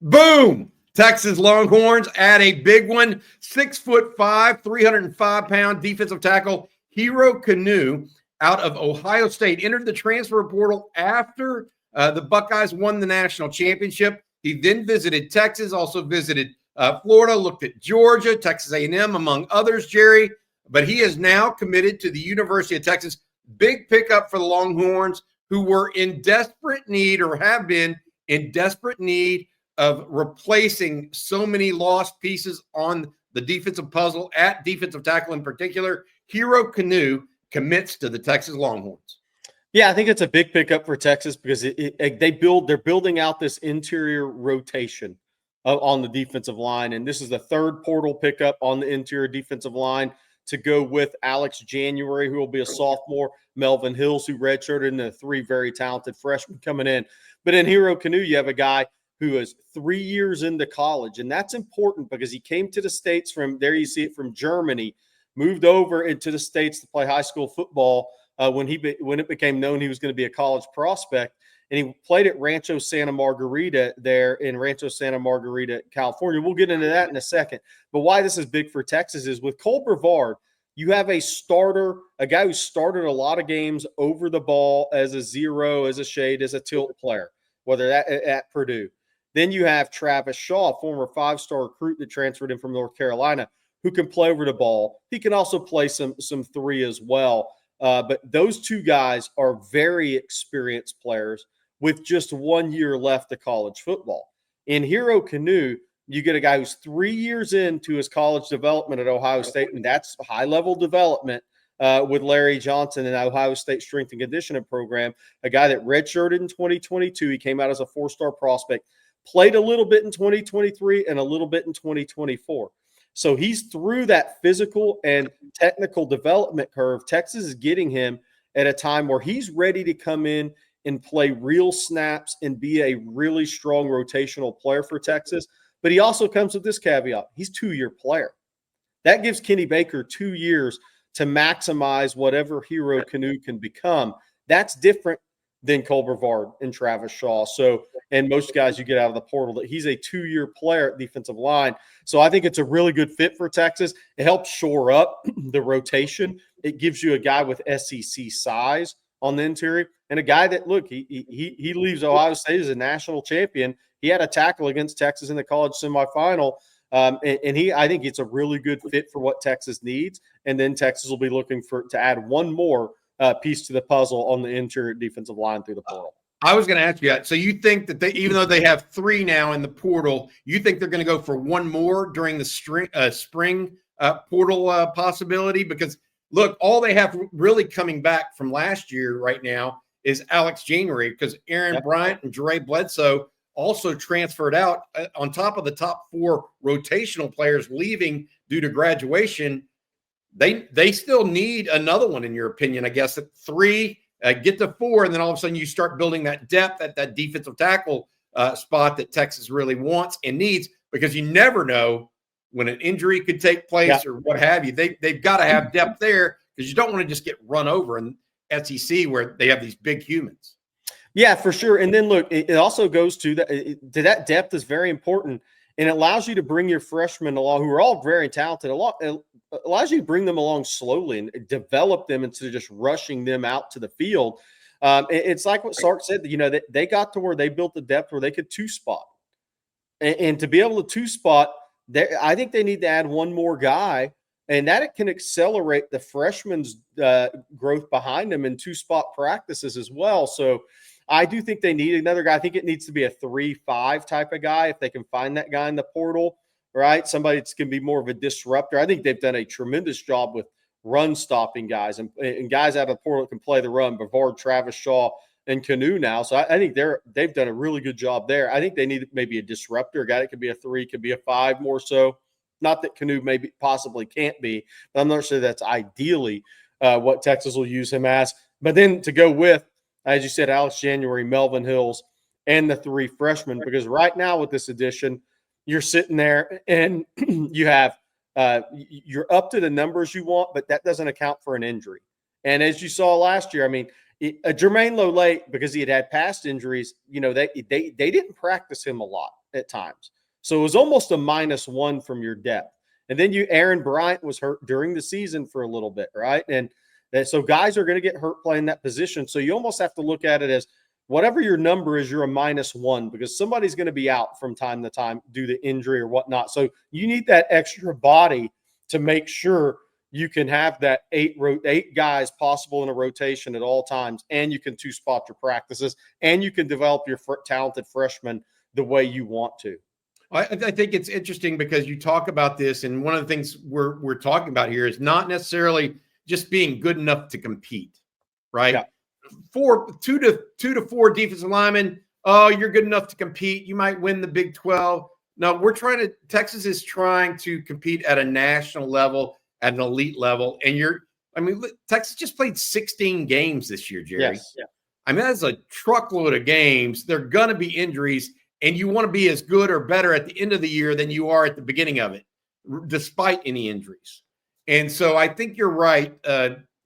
Boom! Texas Longhorns add a big one. 6'5", 305-pound defensive tackle Hero Kanu out of Ohio State entered the transfer portal after the Buckeyes won the national championship. He then visited Texas, also visited Florida, looked at Georgia, Texas A&M, among others, Jerry. But he is now committed to the University of Texas. Big pickup for the Longhorns, who were in desperate need or have been in desperate need of replacing so many lost pieces on the defensive puzzle at defensive tackle in particular. Hero Kanu commits to the Texas Longhorns. Yeah, I think it's a big pickup for Texas because they're building out this interior rotation on the defensive line, and this is the third portal pickup on the interior defensive line to go with Alex January, who will be a sophomore, Melvin Hills, who redshirted, and the three very talented freshmen coming in. But in Hero Kanu, you have a guy who is 3 years into college, and that's important because he came to the States from, there you see it, from Germany, moved over into the States to play high school football when it became known he was going to be a college prospect. And he played at Rancho Santa Margarita there in Rancho Santa Margarita, California. We'll get into that in a second. But why this is big for Texas is with Cole Brevard, you have a starter, a guy who started a lot of games over the ball as a zero, as a shade, as a tilt player, whether that at Purdue. Then you have Travis Shaw, former five-star recruit that transferred in from North Carolina, who can play over the ball. He can also play some three as well. But those two guys are very experienced players with just 1 year left of college football. In Hero Kanu, you get a guy who's 3 years into his college development at Ohio State, and that's high-level development with Larry Johnson and Ohio State Strength and Conditioning Program, a guy that redshirted in 2022. He came out as a four-star prospect, played a little bit in 2023 and a little bit in 2024. So he's through that physical and technical development curve. Texas is getting him at a time where he's ready to come in and play real snaps and be a really strong rotational player for Texas. But he also comes with this caveat. He's a 2-year player. That gives Kenny Baker 2 years to maximize whatever Hero Kanu can become. That's different than Cole Brevard and Travis Shaw. So, and most guys you get out of the portal, that he's a 2-year player at defensive line. So I think it's a really good fit for Texas. It helps shore up the rotation. It gives you a guy with SEC size on the interior and a guy that, look, he leaves Ohio State as a national champion. He had a tackle against Texas in the college semifinal. I think it's a really good fit for what Texas needs. And then Texas will be looking to add one more piece to the puzzle on the interior defensive line through the portal. I was going to ask you that. So you think that even though they have 3 now in the portal, you think they're going to go for one more during the spring portal possibility? Because, look, all they have really coming back from last year right now is Alex January, because Aaron Bryant and Jere Bledsoe also transferred out on top of the top 4 rotational players leaving due to graduation. They still need another one, in your opinion, I guess, at 3, get to 4, and then all of a sudden you start building that depth at that defensive tackle spot that Texas really wants and needs, because you never know when an injury could take place or what have you. They've got to have depth there, because you don't want to just get run over in SEC where they have these big humans. Yeah, for sure. And then, look, it also goes to that depth is very important, and it allows you to bring your freshmen along, who are all very talented. It allows you to bring them along slowly and develop them instead of just rushing them out to the field. It's like what Sark said, they got to where they built the depth where they could 2-spot. And to be able to 2-spot, I think they need to add one more guy, and that it can accelerate the freshman's growth behind them in 2-spot practices as well. So I do think they need another guy. I think it needs to be a 3-5 type of guy if they can find that guy in the portal, right? Somebody that's going to be more of a disruptor. I think they've done a tremendous job with run-stopping guys and guys out of the portal that can play the run, Brevard, Travis Shaw, and Kanu now. So I think they've done a really good job there. I think they need maybe a disruptor, a guy that could be a 3, could be a 5 more so. Not that Kanu maybe possibly can't be, but I'm not sure that's ideally what Texas will use him as. But then to go with, as you said, Alex January, Melvin Hills, and the 3 freshmen, because right now with this addition, you're sitting there and you have you're up to the numbers you want, but that doesn't account for an injury. And as you saw last year, I mean, Jermaine Lolay, because he had past injuries, they didn't practice him a lot. at times. So it was almost a -1 from your depth. And then Aaron Bryant was hurt during the season for a little bit, right? And so guys are going to get hurt playing that position. So you almost have to look at it as whatever your number is, you're a -1 because somebody's going to be out from time to time due to injury or whatnot. So you need that extra body to make sure you can have that eight guys possible in a rotation at all times, and you can two-spot your practices, and you can develop your talented freshmen the way you want to. I think it's interesting because you talk about this, and one of the things we're talking about here is not necessarily just being good enough to compete, right? Yeah. Two to four defensive linemen. Oh, you're good enough to compete. You might win the Big 12. No, Texas is trying to compete at a national level, at an elite level. And Texas just played 16 games this year, Jerry. Yes. Yeah. I mean, that's a truckload of games. There are going to be injuries, and you want to be as good or better at the end of the year than you are at the beginning of it, despite any injuries. And so I think you're right.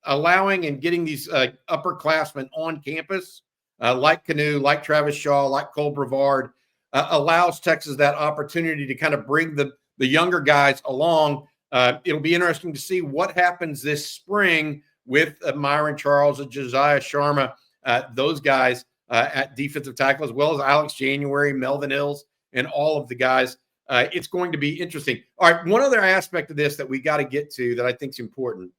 Allowing and getting these upperclassmen on campus, like Kanu, like Travis Shaw, like Cole Brevard, allows Texas that opportunity to kind of bring the younger guys along. It'll be interesting to see what happens this spring with Myron Charles and Josiah Sharma, those guys at defensive tackle, as well as Alex January, Melvin Ills, and all of the guys. It's going to be interesting. All right, one other aspect of this that we got to get to that I think is important.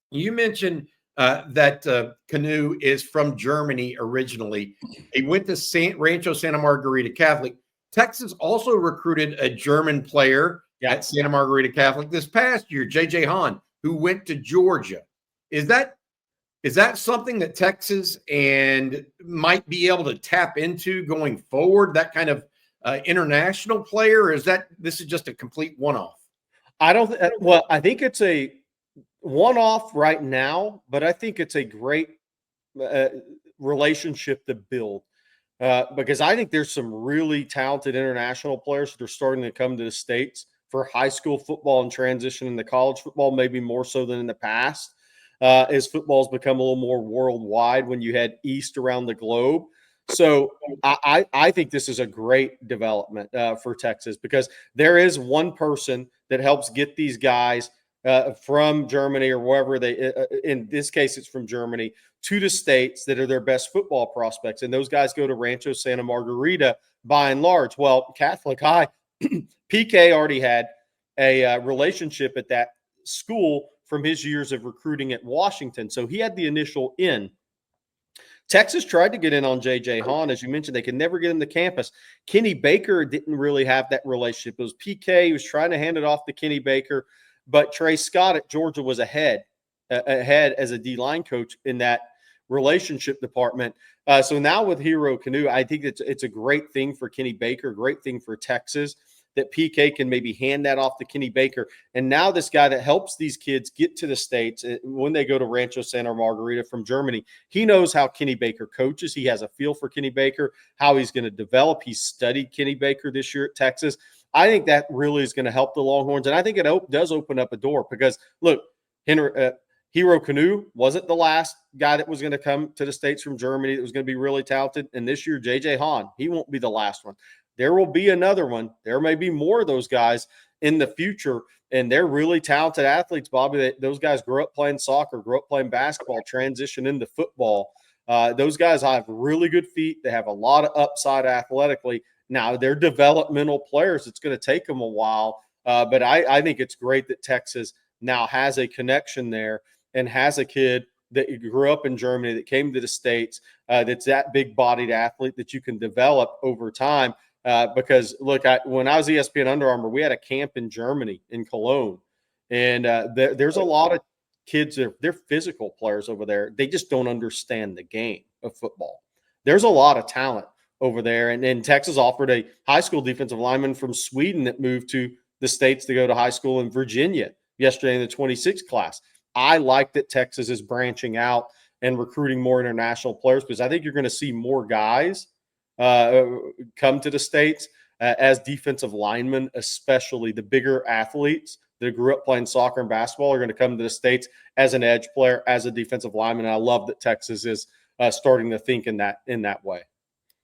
You mentioned that Kanu is from Germany originally. He went to Rancho Santa Margarita Catholic. Texas also recruited a German player at Santa Margarita Catholic this past year, J.J. Hahn, who went to Georgia. Is that something that Texas and might be able to tap into going forward, that kind of international player, or this is just a complete one-off? I think it's a one-off right now, but I think it's a great relationship to build because I think there's some really talented international players that are starting to come to the States for high school football and transition into college football, maybe more so than in the past, as football's become a little more worldwide when you head east around the globe. So I think this is a great development for Texas because there is one person that helps get these guys from Germany or wherever in this case, it's from Germany to the States that are their best football prospects. And those guys go to Rancho Santa Margarita by and large. Well, Catholic High, PK already had a relationship at that school from his years of recruiting at Washington. So he had the initial in. Texas tried to get in on J.J. Hahn. As you mentioned, they could never get him to campus. Kenny Baker didn't really have that relationship. It was PK. He was trying to hand it off to Kenny Baker. But Trey Scott at Georgia was ahead as a D-line coach in that relationship department. So now with Hero Kanu, I think it's a great thing for Kenny Baker, great thing for Texas, that PK can maybe hand that off to Kenny Baker. And now this guy that helps these kids get to the States when they go to Rancho Santa Margarita from Germany, he knows how Kenny Baker coaches. He has a feel for Kenny Baker, how he's going to develop. He studied Kenny Baker this year at Texas. I think that really is going to help the Longhorns. And I think it does open up a door because, look, Hero Kanu wasn't the last guy that was going to come to the States from Germany that was going to be really talented. And this year, J.J. Hahn, he won't be the last one. There will be another one. There may be more of those guys in the future, and they're really talented athletes, Bobby. Those guys grew up playing soccer, grew up playing basketball, transition into football. Those guys have really good feet. They have a lot of upside athletically. Now, they're developmental players. It's going to take them a while, but I think it's great that Texas now has a connection there and has a kid that grew up in Germany that came to the States that's that big-bodied athlete that you can develop over time. Because, look, when I was ESPN Under Armour, we had a camp in Germany, in Cologne, and there's a lot of kids, they're physical players over there. They just don't understand the game of football. There's a lot of talent over there, and Texas offered a high school defensive lineman from Sweden that moved to the States to go to high school in Virginia yesterday in the 26th class. I like that Texas is branching out and recruiting more international players because I think you're going to see more guys come to the States as defensive linemen, especially the bigger athletes that grew up playing soccer and basketball are going to come to the States as an edge player, as a defensive lineman. And I love that Texas is starting to think in that way.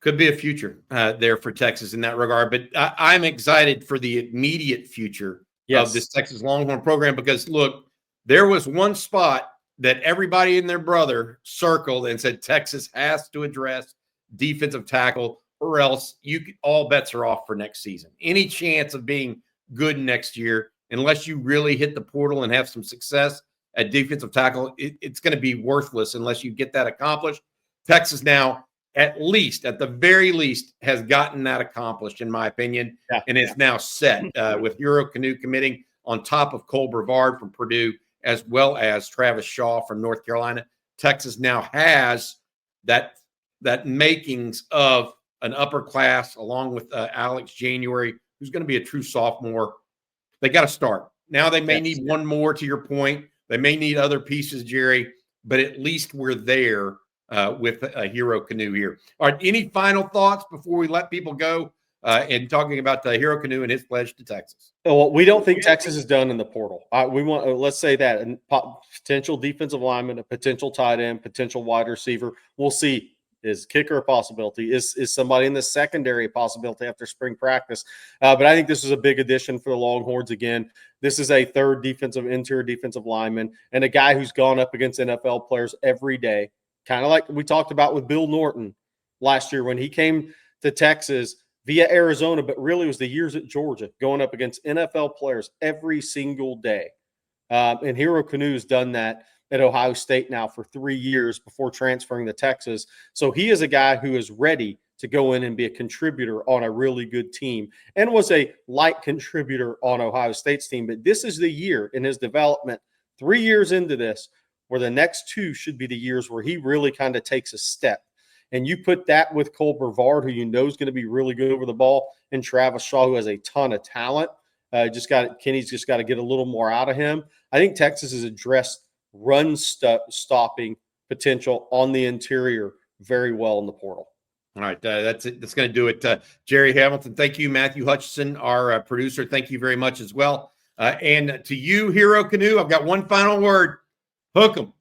Could be a future there for Texas in that regard. But I'm excited for the immediate future of this Texas Longhorn program because, look, there was one spot that everybody and their brother circled and said Texas has to address defensive tackle or else all bets are off for next season. Any chance of being good next year, unless you really hit the portal and have some success at defensive tackle, it's going to be worthless unless you get that accomplished. Texas now, at the very least, has gotten that accomplished, in my opinion, and it's now set with Hero Kanu committing on top of Cole Brevard from Purdue, as well as Travis Shaw from North Carolina. Texas now has that makings of an upper class, along with Alex January, who's going to be a true sophomore. They got to start. Now they may need one more, to your point. They may need other pieces, Jerry, but at least we're there with Hero Kanu here. All right, any final thoughts before we let people go and talking about Hero Kanu and his pledge to Texas? Well, we don't think Texas is done in the portal. We want, let's say that, and potential defensive lineman, a potential tight end, potential wide receiver. We'll see. Is kicker a possibility? Is somebody in the secondary a possibility after spring practice? But I think this is a big addition for the Longhorns again. This is a third interior defensive lineman and a guy who's gone up against NFL players every day, kind of like we talked about with Bill Norton last year when he came to Texas via Arizona, but really was the years at Georgia, going up against NFL players every single day. And Hero Kanu's done that at Ohio State now for 3 years before transferring to Texas. So he is a guy who is ready to go in and be a contributor on a really good team and was a light contributor on Ohio State's team. But this is the year in his development, 3 years into this, where the next two should be the years where he really kind of takes a step. And you put that with Cole Brevard, who you know is going to be really good over the ball, and Travis Shaw, who has a ton of talent. Kenny's just got to get a little more out of him. I think Texas has addressed run stopping potential on the interior very well in the portal. All right, that's it. That's going to do it. Gerry Hamilton, thank you. Matthew Hutchison, our producer, thank you very much as well. And to you, Hero Kanu, I've got one final word. Hook 'em.